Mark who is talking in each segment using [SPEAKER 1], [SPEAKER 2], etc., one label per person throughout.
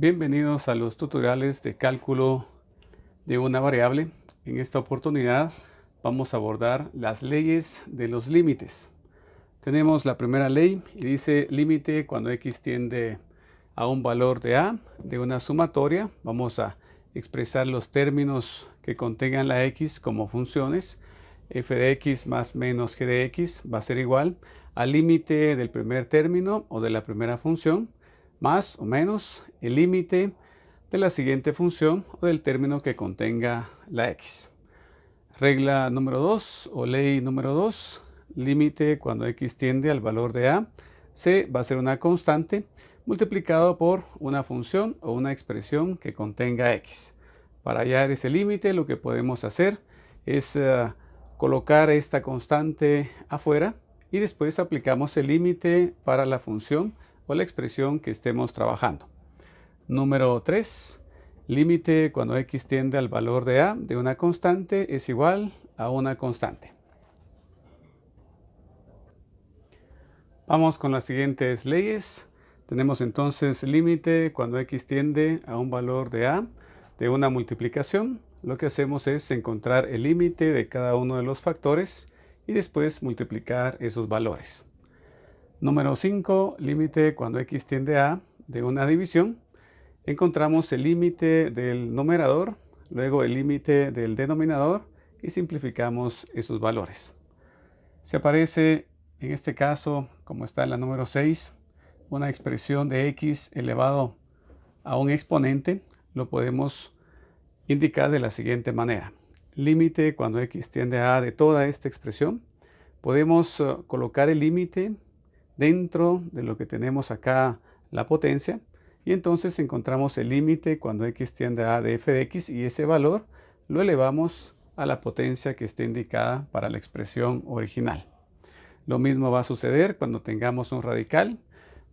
[SPEAKER 1] Bienvenidos a los tutoriales de cálculo de una variable. En esta oportunidad vamos a abordar las leyes de los límites. Tenemos la primera ley y dice límite cuando x tiende a un valor de a de una sumatoria. Vamos a expresar los términos que contengan la x como funciones. F de x más menos g de x va a ser igual al límite del primer término o de la primera función más o menos el límite de la siguiente función o del término que contenga la x. Regla número 2 o ley número 2, límite cuando x tiende al valor de a, c va a ser una constante multiplicado por una función o una expresión que contenga x. Para hallar ese límite lo que podemos hacer es colocar esta constante afuera y después aplicamos el límite para la función o la expresión que estemos trabajando. Número 3. Límite cuando x tiende al valor de a de una constante es igual a una constante. Vamos con las siguientes leyes. Tenemos entonces límite cuando x tiende a un valor de a de una multiplicación. Lo que hacemos es encontrar el límite de cada uno de los factores y después multiplicar esos valores. Número 5, límite cuando x tiende a de una división. Encontramos el límite del numerador, luego el límite del denominador y simplificamos esos valores. Se aparece en este caso, como está en la número 6, una expresión de x elevado a un exponente. Lo podemos indicar de la siguiente manera. Límite cuando x tiende a de toda esta expresión. Podemos colocar el límite dentro de lo que tenemos acá la potencia y entonces encontramos el límite cuando x tiende a de f de x y ese valor lo elevamos a la potencia que esté indicada para la expresión original. Lo mismo va a suceder cuando tengamos un radical.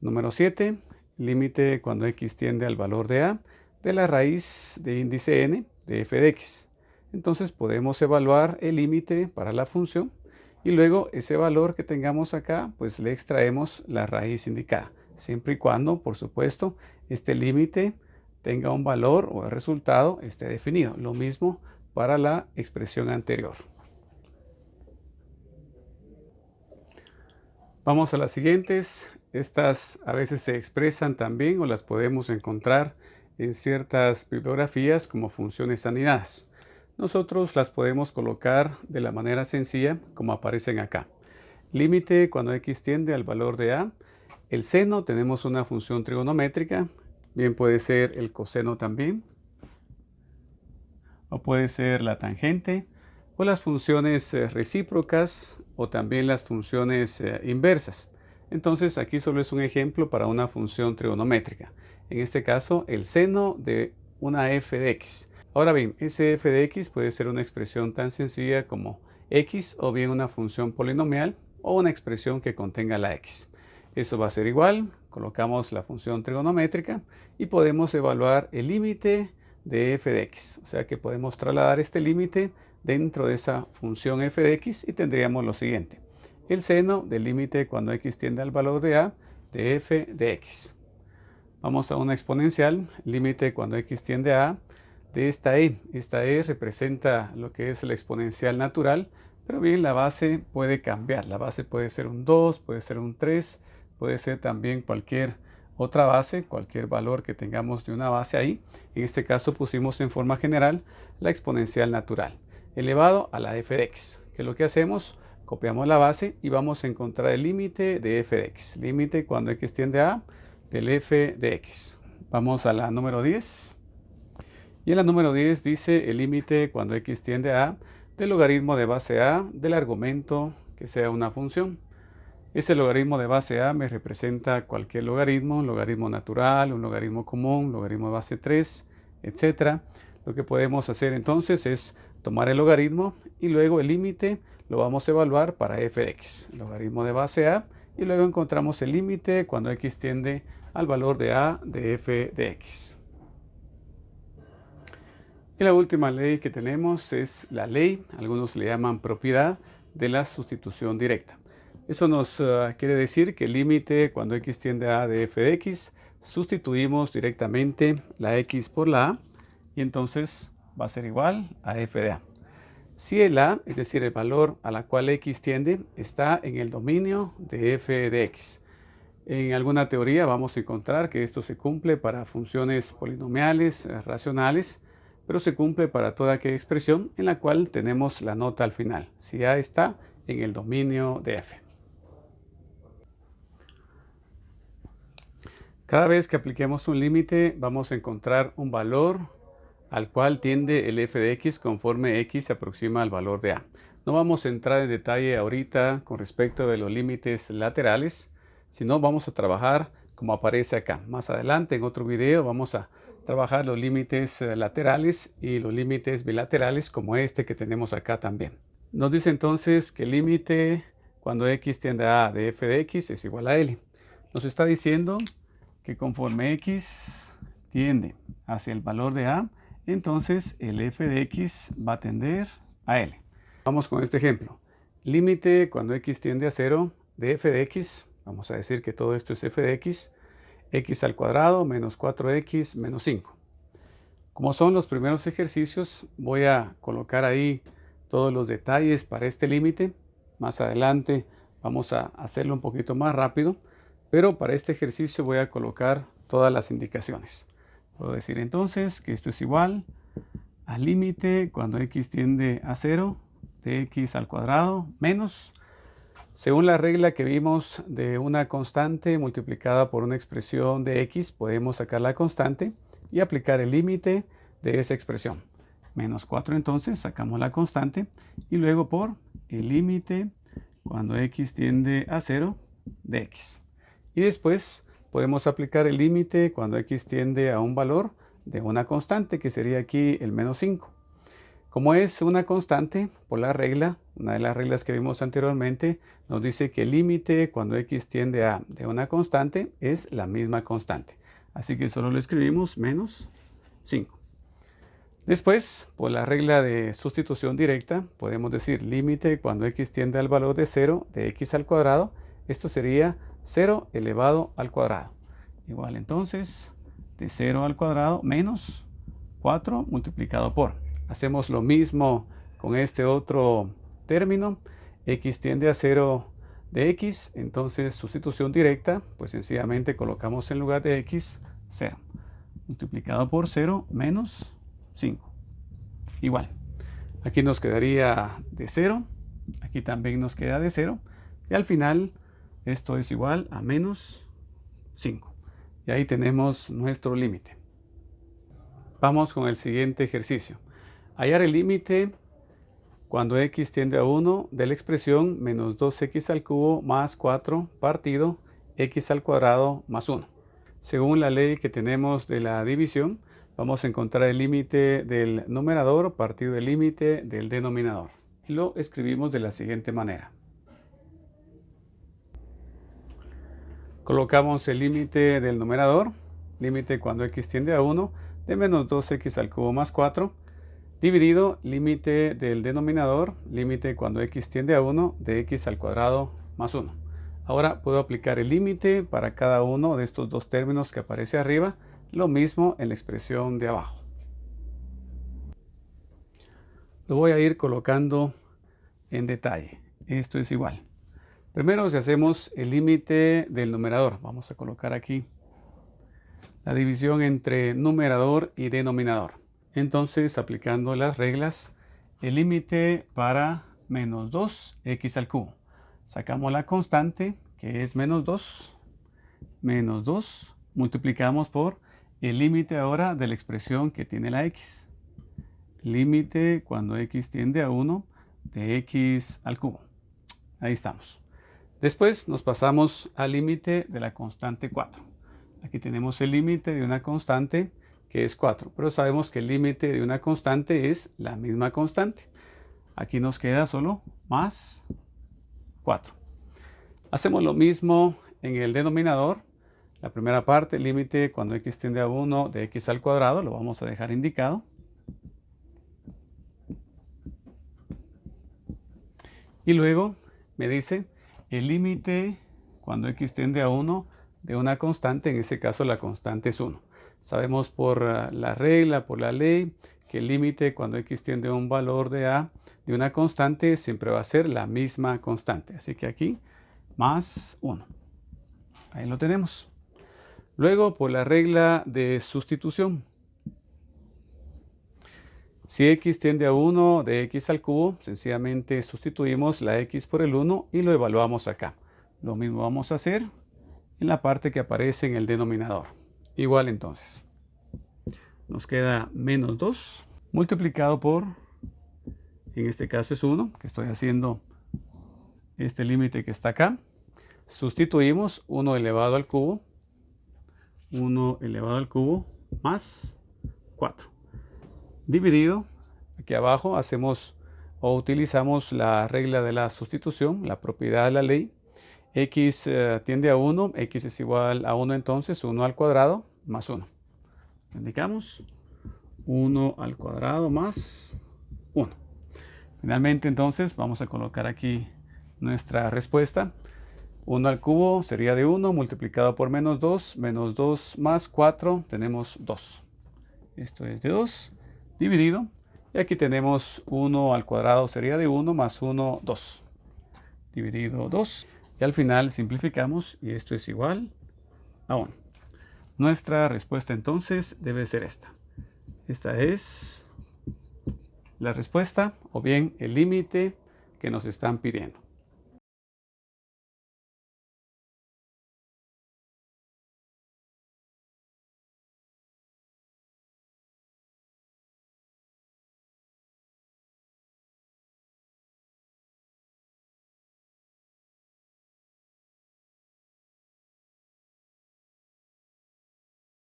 [SPEAKER 1] Número 7, límite cuando x tiende al valor de a de la raíz de índice n de f de x. Entonces podemos evaluar el límite para la función y luego ese valor que tengamos acá, pues le extraemos la raíz indicada, siempre y cuando, por supuesto, este límite tenga un valor o el resultado esté definido. Lo mismo para la expresión anterior. Vamos a las siguientes. Estas a veces se expresan también o las podemos encontrar en ciertas bibliografías como funciones anidadas. Nosotros las podemos colocar de la manera sencilla como aparecen acá. Límite cuando x tiende al valor de a. El seno tenemos una función trigonométrica, bien puede ser el coseno también, o puede ser la tangente, o las funciones recíprocas, o también las funciones inversas. Entonces aquí solo es un ejemplo para una función trigonométrica. En este caso, el seno de una f de x. Ahora bien, ese f de x puede ser una expresión tan sencilla como x o bien una función polinomial o una expresión que contenga la x. Eso va a ser igual, colocamos la función trigonométrica y podemos evaluar el límite de f de x. O sea que podemos trasladar este límite dentro de esa función f de x y tendríamos lo siguiente. El seno del límite cuando x tiende al valor de a de f de x. Vamos a una exponencial, límite cuando x tiende a de esta e. Esta e representa lo que es la exponencial natural, pero bien la base puede cambiar. La base puede ser un 2, puede ser un 3, puede ser también cualquier otra base, cualquier valor que tengamos de una base ahí. En este caso pusimos en forma general la exponencial natural, elevado a la f de x. Que lo que hacemos, copiamos la base y vamos a encontrar el límite de f de x. Límite cuando x tiende a del f de x. Vamos a la número 10. Y en la número 10 dice el límite cuando x tiende a del logaritmo de base a del argumento que sea una función. Ese logaritmo de base a me representa cualquier logaritmo, un logaritmo natural, un logaritmo común, un logaritmo de base 3, etc. Lo que podemos hacer entonces es tomar el logaritmo y luego el límite lo vamos a evaluar para f de x. El logaritmo de base a y luego encontramos el límite cuando x tiende al valor de a de f de x. Y la última ley que tenemos es la ley, algunos le llaman propiedad, de la sustitución directa. Eso nos quiere decir que el límite cuando x tiende a de f de x sustituimos directamente la x por la a y entonces va a ser igual a f de a. Si el a, es decir, el valor a la cual x tiende, está en el dominio de f de x. En alguna teoría vamos a encontrar que esto se cumple para funciones polinomiales, racionales, pero se cumple para toda aquella expresión en la cual tenemos la nota al final, si a está en el dominio de f. Cada vez que apliquemos un límite vamos a encontrar un valor al cual tiende el f de x conforme x se aproxima al valor de a. No vamos a entrar en detalle ahorita con respecto de los límites laterales, sino vamos a trabajar como aparece acá. Más adelante en otro video vamos a trabajar los límites laterales y los límites bilaterales como este que tenemos acá también. Nos dice entonces que el límite cuando x tiende a a de f de x es igual a L. Nos está diciendo que conforme x tiende hacia el valor de a, entonces el f de x va a tender a L. Vamos con este ejemplo. Límite cuando x tiende a 0 de f de x. Vamos a decir que todo esto es f de x. X al cuadrado menos 4x menos 5. Como son los primeros ejercicios, voy a colocar ahí todos los detalles para este límite. Más adelante vamos a hacerlo un poquito más rápido, pero para este ejercicio voy a colocar todas las indicaciones. Puedo decir entonces que esto es igual al límite cuando x tiende a 0 de x al cuadrado menos, según la regla que vimos de una constante multiplicada por una expresión de x, podemos sacar la constante y aplicar el límite de esa expresión. Menos 4 entonces sacamos la constante y luego por el límite cuando x tiende a 0 de x. Y después podemos aplicar el límite cuando x tiende a un valor de una constante, que sería aquí el menos 5. Como es una constante, por la regla, una de las reglas que vimos anteriormente, nos dice que el límite cuando x tiende a de una constante es la misma constante. Así que solo lo escribimos menos 5. Después, por la regla de sustitución directa, podemos decir límite cuando x tiende al valor de 0 de x al cuadrado. Esto sería 0 elevado al cuadrado. Igual entonces de 0 al cuadrado menos 4 multiplicado por. Hacemos lo mismo con este otro término. X tiende a 0 de x, entonces sustitución directa, pues sencillamente colocamos en lugar de x 0. Multiplicado por 0 menos 5. Igual. Aquí nos quedaría de 0. Aquí también nos queda de 0. Y al final esto es igual a menos 5. Y ahí tenemos nuestro límite. Vamos con el siguiente ejercicio. Hallar el límite cuando x tiende a 1 de la expresión menos 2x al cubo más 4 partido x al cuadrado más 1. Según la ley que tenemos de la división, vamos a encontrar el límite del numerador partido del límite del denominador. Y lo escribimos de la siguiente manera. Colocamos el límite del numerador, límite cuando x tiende a 1 de menos 2x al cubo más 4, dividido límite del denominador, límite cuando x tiende a 1 de x al cuadrado más 1. Ahora puedo aplicar el límite para cada uno de estos dos términos que aparece arriba, lo mismo en la expresión de abajo. Lo voy a ir colocando en detalle. Esto es igual. Primero, si hacemos el límite del numerador, vamos a colocar aquí la división entre numerador y denominador. Entonces, aplicando las reglas, el límite para menos 2x al cubo. Sacamos la constante, que es menos 2, multiplicamos por el límite ahora de la expresión que tiene la x. Límite cuando x tiende a 1 de x al cubo. Ahí estamos. Después nos pasamos al límite de la constante 4. Aquí tenemos el límite de una constante que es 4, pero sabemos que el límite de una constante es la misma constante. Aquí nos queda solo más 4. Hacemos lo mismo en el denominador. La primera parte, límite cuando x tiende a 1 de x al cuadrado, lo vamos a dejar indicado. Y luego me dice el límite cuando x tiende a 1 de una constante, en este caso la constante es 1. Sabemos por la regla, por la ley, que el límite cuando x tiende a un valor de a de una constante siempre va a ser la misma constante. Así que aquí más 1. Ahí lo tenemos. Luego por la regla de sustitución. Si x tiende a 1 de x al cubo, sencillamente sustituimos la x por el 1 y lo evaluamos acá. Lo mismo vamos a hacer en la parte que aparece en el denominador. Igual entonces. Nos queda menos 2 multiplicado por, en este caso es 1, que estoy haciendo este límite que está acá. Sustituimos 1 elevado al cubo. 1 elevado al cubo más 4. Dividido, aquí abajo hacemos o utilizamos la regla de la sustitución, la propiedad de la ley. X tiende a 1, x es igual a 1, entonces 1 al cuadrado más 1. Indicamos 1 al cuadrado más 1. Finalmente entonces vamos a colocar aquí nuestra respuesta. 1 al cubo sería de 1 multiplicado por menos 2 más 4, tenemos 2. Esto es de 2 dividido. Y aquí tenemos 1 al cuadrado sería de 1 más 1, 2. Dividido 2. Y al final simplificamos y esto es igual a 1. Nuestra respuesta entonces debe ser esta. Esta es la respuesta o bien el límite que nos están pidiendo.